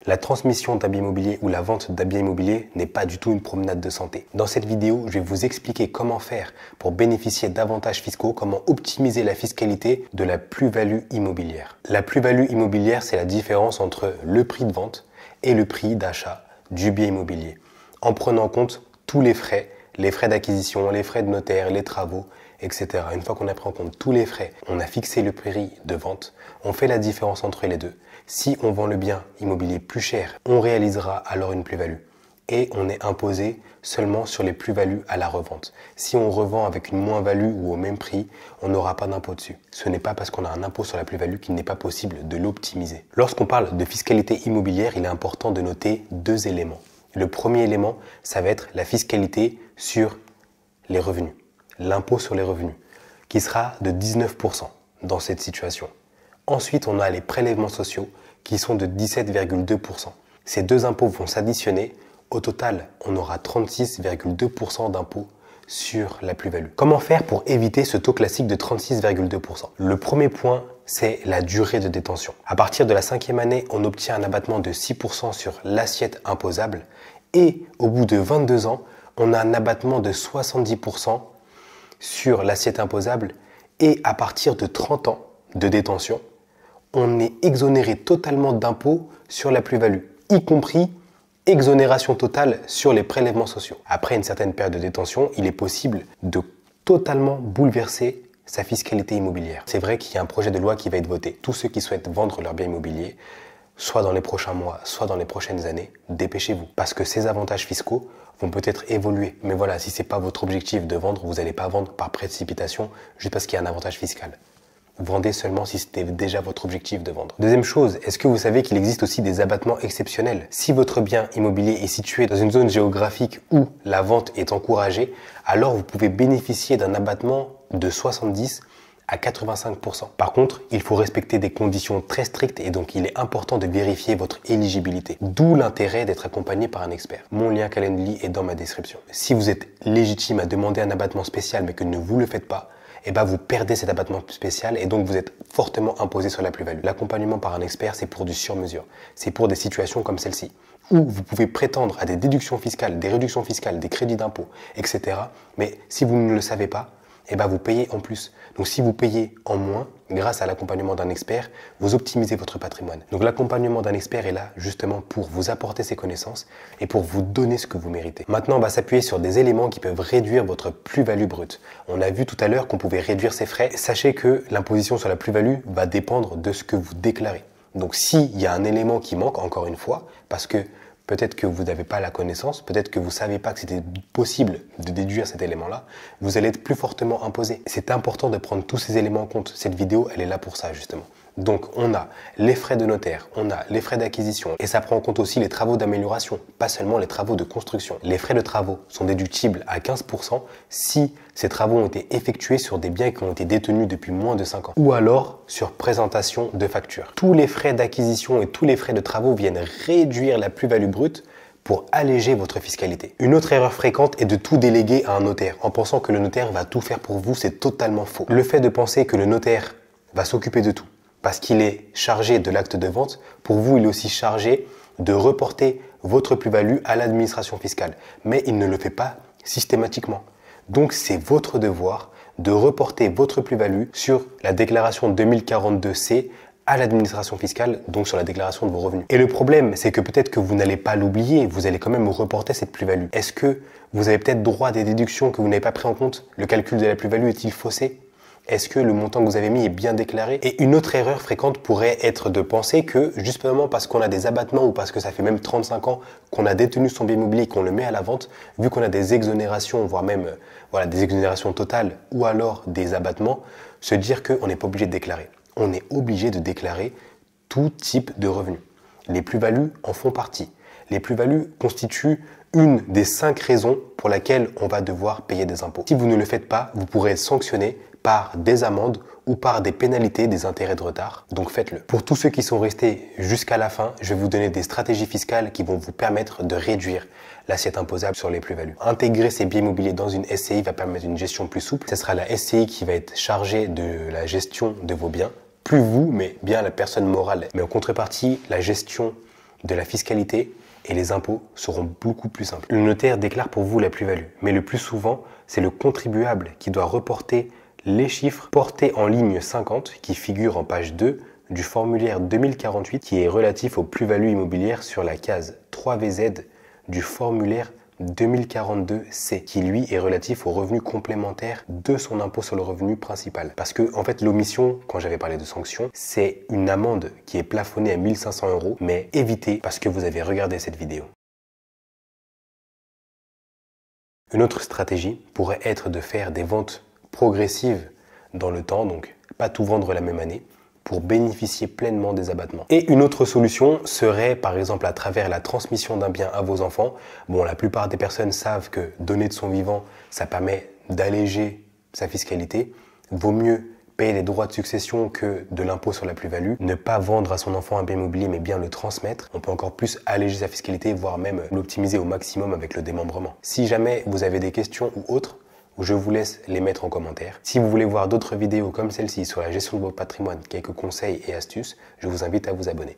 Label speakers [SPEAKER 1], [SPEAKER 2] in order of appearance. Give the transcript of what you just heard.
[SPEAKER 1] La transmission d'un bien immobilier ou la vente d'un bien immobilier n'est pas du tout une promenade de santé. Dans cette vidéo, je vais vous expliquer comment faire pour bénéficier d'avantages fiscaux, comment optimiser la fiscalité de la plus-value immobilière. La plus-value immobilière, c'est la différence entre le prix de vente et le prix d'achat du bien immobilier, en prenant en compte tous les frais d'acquisition, les frais de notaire, les travaux, etc. Une fois qu'on a pris en compte tous les frais, on a fixé le prix de vente, on fait la différence entre les deux. Si on vend le bien immobilier plus cher, on réalisera alors une plus-value. Et on est imposé seulement sur les plus-values à la revente. Si on revend avec une moins-value ou au même prix, on n'aura pas d'impôt dessus. Ce n'est pas parce qu'on a un impôt sur la plus-value qu'il n'est pas possible de l'optimiser. Lorsqu'on parle de fiscalité immobilière, il est important de noter deux éléments. Le premier élément, ça va être la fiscalité sur les revenus, l'impôt sur les revenus, qui sera de 19% dans cette situation. Ensuite, on a les prélèvements sociaux qui sont de 17,2%. Ces deux impôts vont s'additionner. Au total, on aura 36,2% d'impôts sur la plus-value. Comment faire pour éviter ce taux classique de 36,2%? Le premier point, c'est la durée de détention. À partir de la 5e année, on obtient un abattement de 6% sur l'assiette imposable et au bout de 22 ans, on a un abattement de 70% sur l'assiette imposable et à partir de 30 ans de détention, on est exonéré totalement d'impôts sur la plus-value, y compris exonération totale sur les prélèvements sociaux. Après une certaine période de détention, il est possible de totalement bouleverser sa fiscalité immobilière. C'est vrai qu'il y a un projet de loi qui va être voté. Tous ceux qui souhaitent vendre leur bien immobilier, soit dans les prochains mois, soit dans les prochaines années, dépêchez-vous. Parce que ces avantages fiscaux vont peut-être évoluer. Mais voilà, si ce n'est pas votre objectif de vendre, vous n'allez pas vendre par précipitation juste parce qu'il y a un avantage fiscal. Vendez seulement si c'était déjà votre objectif de vendre. Deuxième chose, est-ce que vous savez qu'il existe aussi des abattements exceptionnels? Si votre bien immobilier est situé dans une zone géographique où la vente est encouragée, alors vous pouvez bénéficier d'un abattement de 70 à 85%. Par contre, il faut respecter des conditions très strictes et donc il est important de vérifier votre éligibilité. D'où l'intérêt d'être accompagné par un expert. Mon lien Calendly est dans ma description. Si vous êtes légitime à demander un abattement spécial mais que ne vous le faites pas, eh ben vous perdez cet abattement spécial et donc vous êtes fortement imposé sur la plus-value. L'accompagnement par un expert, c'est pour du sur-mesure. C'est pour des situations comme celle-ci, où vous pouvez prétendre à des déductions fiscales, des réductions fiscales, des crédits d'impôt, etc. Mais si vous ne le savez pas, eh ben vous payez en plus. Donc si vous payez en moins, grâce à l'accompagnement d'un expert, vous optimisez votre patrimoine. Donc l'accompagnement d'un expert est là justement pour vous apporter ses connaissances et pour vous donner ce que vous méritez. Maintenant, on va s'appuyer sur des éléments qui peuvent réduire votre plus-value brute. On a vu tout à l'heure qu'on pouvait réduire ses frais. Sachez que l'imposition sur la plus-value va dépendre de ce que vous déclarez. Donc s'il y a un élément qui manque, encore une fois, parce que peut-être que vous n'avez pas la connaissance, peut-être que vous ne savez pas que c'était possible de déduire cet élément-là, vous allez être plus fortement imposé. C'est important de prendre tous ces éléments en compte. Cette vidéo, elle est là pour ça, justement. Donc, on a les frais de notaire, on a les frais d'acquisition et ça prend en compte aussi les travaux d'amélioration, pas seulement les travaux de construction. Les frais de travaux sont déductibles à 15% si ces travaux ont été effectués sur des biens qui ont été détenus depuis moins de 5 ans ou alors sur présentation de factures. Tous les frais d'acquisition et tous les frais de travaux viennent réduire la plus-value brute pour alléger votre fiscalité. Une autre erreur fréquente est de tout déléguer à un notaire en pensant que le notaire va tout faire pour vous, c'est totalement faux. Le fait de penser que le notaire va s'occuper de tout, parce qu'il est chargé de l'acte de vente, pour vous, il est aussi chargé de reporter votre plus-value à l'administration fiscale. Mais il ne le fait pas systématiquement. Donc, c'est votre devoir de reporter votre plus-value sur la déclaration 2042C à l'administration fiscale, donc sur la déclaration de vos revenus. Et le problème, c'est que peut-être que vous n'allez pas l'oublier, vous allez quand même reporter cette plus-value. Est-ce que vous avez peut-être droit à des déductions que vous n'avez pas pris en compte? Le calcul de la plus-value est-il faussé? Est-ce que le montant que vous avez mis est bien déclaré? Et une autre erreur fréquente pourrait être de penser que justement parce qu'on a des abattements ou parce que ça fait même 35 ans qu'on a détenu son bien immobilier et qu'on le met à la vente, vu qu'on a des exonérations, voire même des exonérations totales ou alors des abattements, se dire qu'on n'est pas obligé de déclarer. On est obligé de déclarer tout type de revenus. Les plus-values en font partie. Les plus-values constituent une des 5 raisons pour laquelle on va devoir payer des impôts. Si vous ne le faites pas, vous pourrez être sanctionné par des amendes ou par des pénalités, des intérêts de retard. Donc faites-le. Pour tous ceux qui sont restés jusqu'à la fin, je vais vous donner des stratégies fiscales qui vont vous permettre de réduire l'assiette imposable sur les plus-values. Intégrer ces biens immobiliers dans une SCI va permettre une gestion plus souple. Ce sera la SCI qui va être chargée de la gestion de vos biens. Plus vous, mais bien la personne morale. Mais en contrepartie, la gestion de la fiscalité et les impôts seront beaucoup plus simples. Le notaire déclare pour vous la plus-value, mais le plus souvent, c'est le contribuable qui doit reporter les chiffres portés en ligne 50 qui figurent en page 2 du formulaire 2048 qui est relatif aux plus-values immobilières sur la case 3VZ du formulaire 2042C qui lui est relatif aux revenus complémentaires de son impôt sur le revenu principal. Parce que en fait l'omission, quand j'avais parlé de sanctions, c'est une amende qui est plafonnée à 1500 €, mais évitez parce que vous avez regardé cette vidéo. Une autre stratégie pourrait être de faire des ventes progressives dans le temps, donc pas tout vendre la même année, pour bénéficier pleinement des abattements. Et une autre solution serait par exemple à travers la transmission d'un bien à vos enfants. Bon, la plupart des personnes savent que donner de son vivant, ça permet d'alléger sa fiscalité. Vaut mieux payer les droits de succession que de l'impôt sur la plus-value. Ne pas vendre à son enfant un bien immobilier, mais bien le transmettre. On peut encore plus alléger sa fiscalité, voire même l'optimiser au maximum avec le démembrement. Si jamais vous avez des questions ou autres, je vous laisse les mettre en commentaire. Si vous voulez voir d'autres vidéos comme celle-ci sur la gestion de votre patrimoine, quelques conseils et astuces, je vous invite à vous abonner.